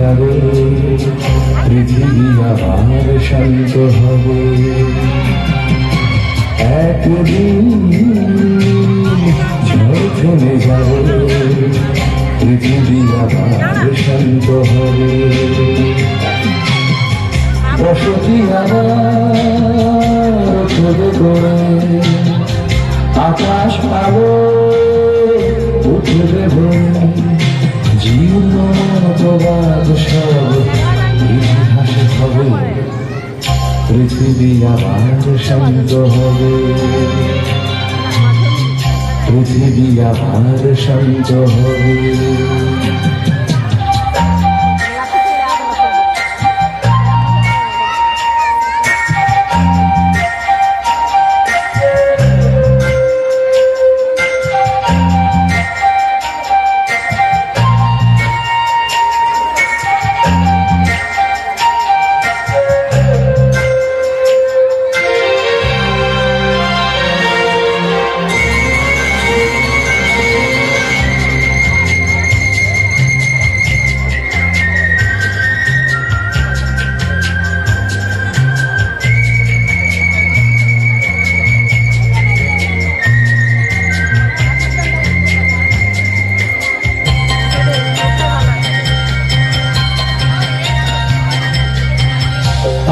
যাবে, পৃথিবী আবার শান্ত হবে। একদিন ঝড় থেমে যাবে, পৃথিবী আবার শান্ত হবে। বসতি আবার উঠবে গড়ে, আকাশ আলো উঠবে ভরে। জীর্ণ মতবাদ সব ইতিহাসে হবে, পৃথিবী আবার শান্ত হবে। পৃথিবী আবার শান্ত হবে।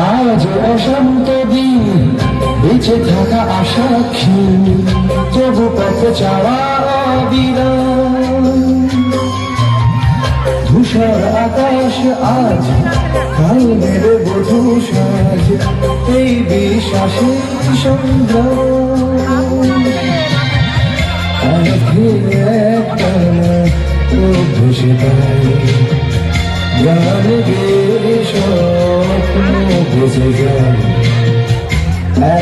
আজ অশান্ত দিন, বেঁচে থাকা আশাক্ষী, তবু পথে চাওয়া অবিরাম। ধূসর আকাশ আজ কাল মেরে বধূ সাজ, এই বিশ্বাসে সংগ্রাম। একটা ভেসে তাই গান গেয়ে স্বপ্ন ভেসে যায়।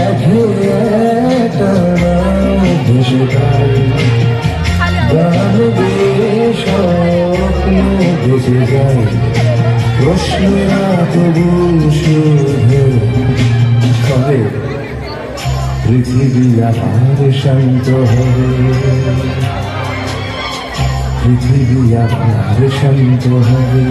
একটা ভেসে তাই গান গেয়ে স্বপ্ন ভেসে যায়। প্রশ্নরা তবু শুধু কবে পৃথিবী আবার শান্ত হবে, পৃথিবী আবার শান্ত হবে।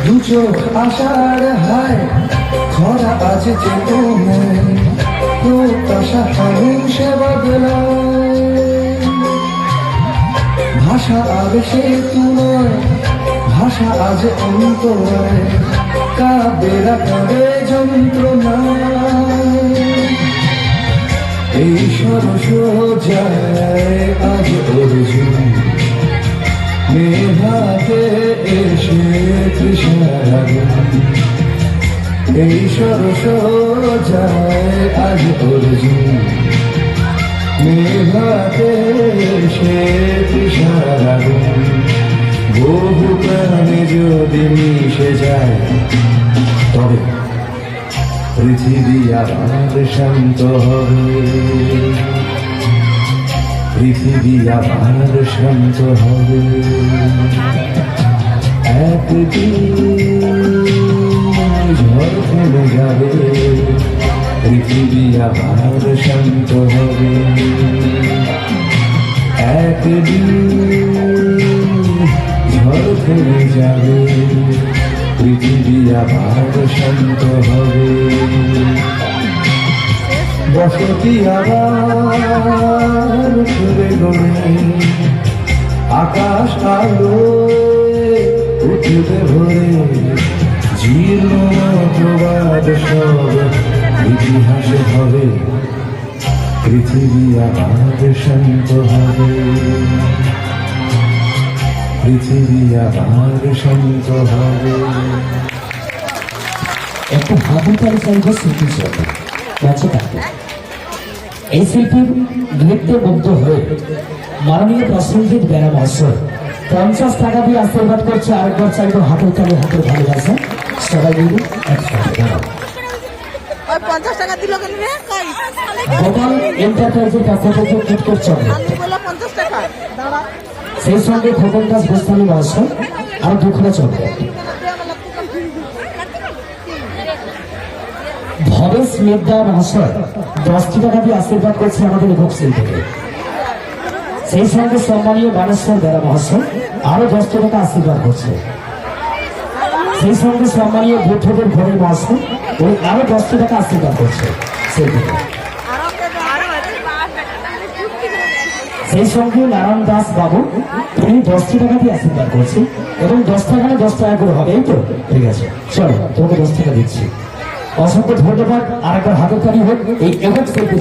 দু চোখ আশার হায়, খরা আছে চেতনে, প্রত্যাশা সহিংসে বদলায়। ভাষা আবেশে তুলয়, ভাষা আজ অন্তরায়, কাব্যেরা করে যন্ত্রণায়। এই সরস যায় আজ অর্জুন, মেঘাতে এসে তৃষ্ণার আগুন। এই সরস যায় আজ অর্জুন, মেঘাতে এসে তৃষ্ণার আগুন। বহু প্রাণে যদি মিশে যায়, তবে পৃথিবী আবার শান্ত হবে, পৃথিবী আবার শান্ত হবে। একদিন ঝড় থেমে যাবে, পৃথিবী আবার শান্ত হবে। একদিন ঝড় থেমে যাবে, পৃথিবী আবার শান্ত হবে। বসতি আবার ঘুরে গড়ে, আকাশ আলো উঠবে ভরে। জীর্ণ প্রবাদ সব ইতিহাসে হবে, পৃথিবী আবার শান্ত হবে, পৃথিবী আবার শান্ত হবে। একটু হাবুতালি চাইবে শিল্পীর জন্য বেঁচে থাকবে। এই শিল্পীর নৃত্যে মুগ্ধ হয়ে মাননীয় প্রসেনজিৎ বেরা মহাশয় 50 টাকা দিয়ে আশীর্বাদ করছে। আরেকবার চাইবো হাতের তালি, হাতের ভালোবাসা সবাই মিলে একসাথে দাঁড়াও। ওই 50 টাকা দিল কেন রে? কই? গোপাল এন্টারপ্রাইজের পক্ষ থেকে কিটকেট চলে, আলু বলে 50 টাকা। দাঁড়া। সেই সঙ্গে খোকন দাস গোস্বামী মহাশয় আর দুঃখরা চলে। ভবেশ মেঘদা মহাশয় 10 টাকা দিয়ে আশীর্বাদ করছে আমাদের একক শিল্পীকে। সেই সঙ্গে সম্মানীয় বানেশ্বর বেরা মহাশয় আরো 10 টাকা আশীর্বাদ করছে। সেই সঙ্গে সম্মানীয় বুদ্ধদেব ঘরে মহাশয় ওই আরো 10 টাকা আশীর্বাদ করছে শিল্পীকে। সেই সঙ্গে নারায়ণ দাস বাবু তিনি 10 টাকা দিয়ে আশীর্বাদ করছেন এবং 10 টাকা 10 টাকা করে হবে, এই তো? ঠিক আছে, চলো তোমাকে 10 টাকা দিচ্ছি। অসংখ্য ধন্যবাদ। আরেকবার হাতে তালি হোক এই একক শিল্পী।